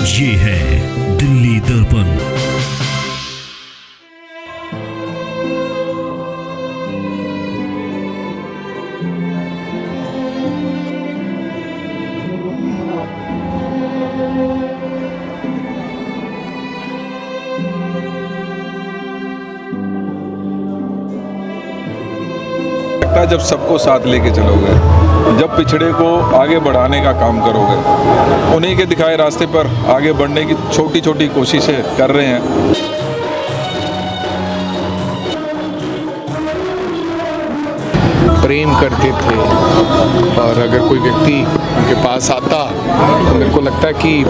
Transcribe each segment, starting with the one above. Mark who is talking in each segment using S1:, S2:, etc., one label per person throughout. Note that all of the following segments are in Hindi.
S1: ये है दिल्ली दर्पण।
S2: जब सबको साथ लेके चलोगे, जब पिछड़े को आगे बढ़ाने का काम करोगे, उन्हीं के दिखाए रास्ते पर आगे बढ़ने की छोटी छोटी कोशिशें कर रहे हैं।
S3: प्रेम करते थे और अगर कोई व्यक्ति उनके पास आता तो मेरे को लगता है कि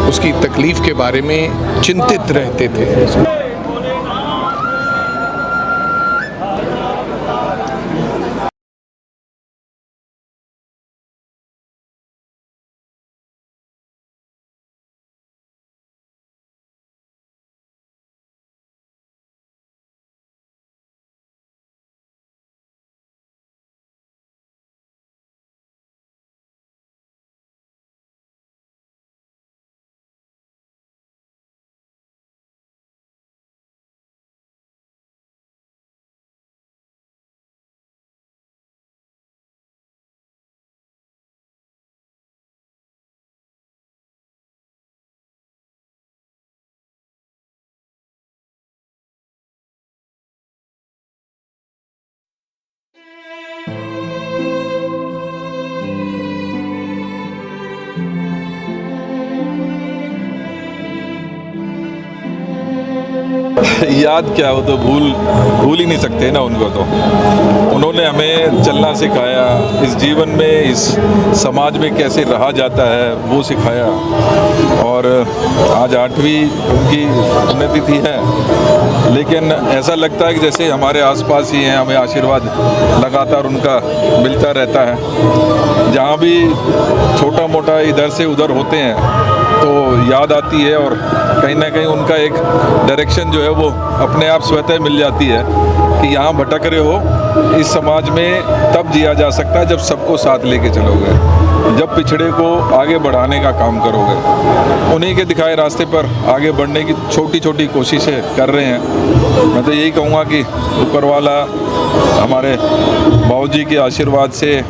S3: उसकी तकलीफ़ के बारे में चिंतित रहते थे।
S2: याद क्या हो तो भूल ही नहीं सकते ना उनको। तो उन्होंने हमें चलना सिखाया, इस जीवन में, इस समाज में कैसे रहा जाता है वो सिखाया। और आज 8वीं उनकी पुण्यतिथि है, लेकिन ऐसा लगता है कि जैसे हमारे आसपास ही हैं, हमें आशीर्वाद लगातार उनका मिलता रहता है। जहाँ भी छोटा मोटा इधर से उधर होते हैं तो याद आती है, और कहीं ना कहीं उनका एक डायरेक्शन जो है वो अपने आप स्वतः मिल जाती है कि यहाँ भटक रहे हो, इस समाज में तब जिया जा सकता है जब सबको साथ लेके चलोगे, जब पिछड़े को आगे बढ़ाने का काम करोगे, उन्हीं के दिखाए रास्ते पर आगे बढ़ने की छोटी छोटी कोशिशें कर रहे हैं। मैं तो यही कहूँगा कि ऊपर वाला हमारे बाबूजी के आशीर्वाद से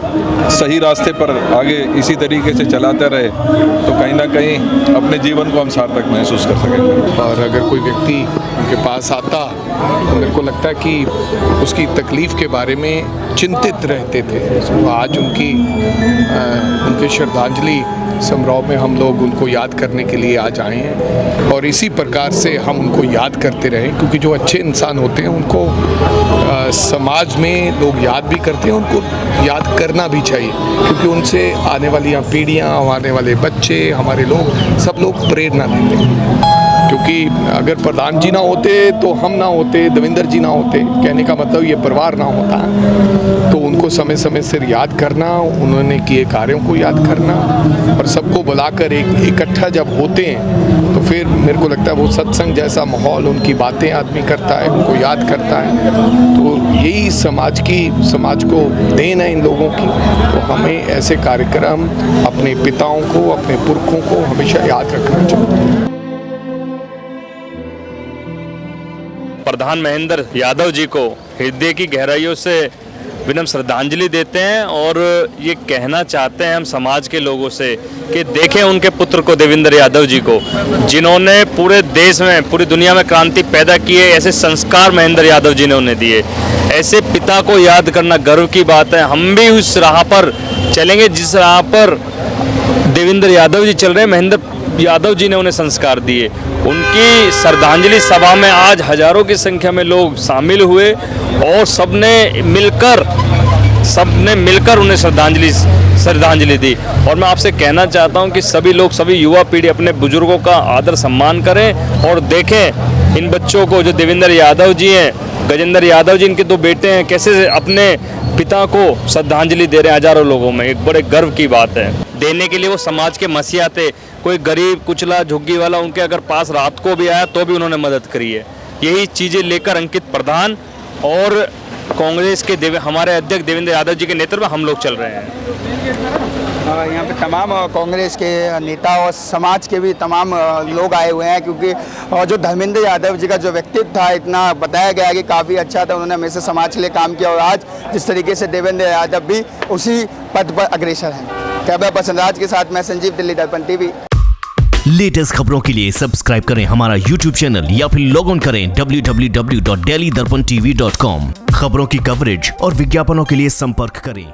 S2: सही रास्ते पर आगे इसी तरीके से चलाते रहे तो कहीं ना कहीं अपने जीवन को हम सार्थक महसूस कर सकेंगे।
S3: और अगर कोई व्यक्ति उनके पास आता तो मेरे को लगता है कि उसकी तकलीफ़ के बारे में चिंतित रहते थे। तो आज उनके श्रद्धांजलि समारोह में हम लोग उनको याद करने के लिए आज आए हैं, और इसी प्रकार से हम उनको याद करते रहें, क्योंकि जो अच्छे इंसान होते हैं उनको समाज में लोग याद भी करते हैं, उनको याद करना भी चाहिए, क्योंकि उनसे आने वाली पीढ़ियाँ, आने वाले बच्चे, हमारे लोग, सब लोग प्रेरणा लेते हैं। क्योंकि अगर प्रधान जी ना होते तो हम ना होते, देवेंद्र जी ना होते, कहने का मतलब ये परिवार ना होता, तो उनको समय समय से याद करना, उन्होंने किए कार्यों को याद करना, और सबको बुलाकर इकट्ठा जब होते हैं तो फिर मेरे को लगता है वो सत्संग जैसा माहौल, उनकी बातें आदमी करता है, उनको याद करता है। तो यही समाज को देन है इन लोगों की। तो हमें ऐसे कार्यक्रम अपने पिताओं को, अपने पुरखों को हमेशा याद रखना चाहिए।
S4: प्रधान महेंद्र यादव जी को हृदय की गहराइयों से विनम्र श्रद्धांजलि देते हैं, और ये कहना चाहते हैं हम समाज के लोगों से कि देखें उनके पुत्र को, देवेंद्र यादव जी को, जिन्होंने पूरे देश में, पूरी दुनिया में क्रांति पैदा की है। ऐसे संस्कार महेंद्र यादव जी ने उन्हें दिए। ऐसे पिता को याद करना गर्व की बात है। हम भी उस राह पर चलेंगे जिस राह पर देवेंद्र यादव जी चल रहे हैं। महेंद्र यादव जी ने उन्हें संस्कार दिए। उनकी श्रद्धांजलि सभा में आज हजारों की संख्या में लोग शामिल हुए, और सबने मिलकर उन्हें श्रद्धांजलि दी। और मैं आपसे कहना चाहता हूं कि सभी लोग, सभी युवा पीढ़ी अपने बुजुर्गों का आदर सम्मान करें, और देखें इन बच्चों को, जो देवेंद्र यादव जी हैं, गजेंद्र यादव जी, इनके 2 बेटे हैं, कैसे अपने पिता को श्रद्धांजलि दे रहे हैं हजारों लोगों में। एक बड़े गर्व की बात है। देने के लिए वो समाज के मसीहा थे। कोई गरीब, कुचला, झुग्गी वाला उनके अगर पास रात को भी आया तो भी उन्होंने मदद करी है। यही चीज़ें लेकर अंकित प्रधान और कांग्रेस के हमारे अध्यक्ष देवेंद्र यादव जी के नेतृत्व में हम लोग चल रहे हैं।
S5: यहाँ पे तमाम कांग्रेस के नेता और समाज के भी तमाम लोग आए हुए हैं, क्योंकि जो धर्मेंद्र यादव जी का जो व्यक्तित्व था, इतना बताया गया कि काफ़ी अच्छा था, उन्होंने हमेशा समाज के लिए काम किया और आज जिस तरीके से देवेंद्र यादव भी उसी पद पर अग्रसर हैं। कैमरा पर्सन राज के साथ मैं संजीव, दिल्ली दर्पण टीवी।
S1: लेटेस्ट खबरों के लिए सब्सक्राइब करें हमारा YouTube चैनल या फिर लॉग ऑन करें www.delhidarpantv.com। खबरों की कवरेज और विज्ञापनों के लिए संपर्क करें।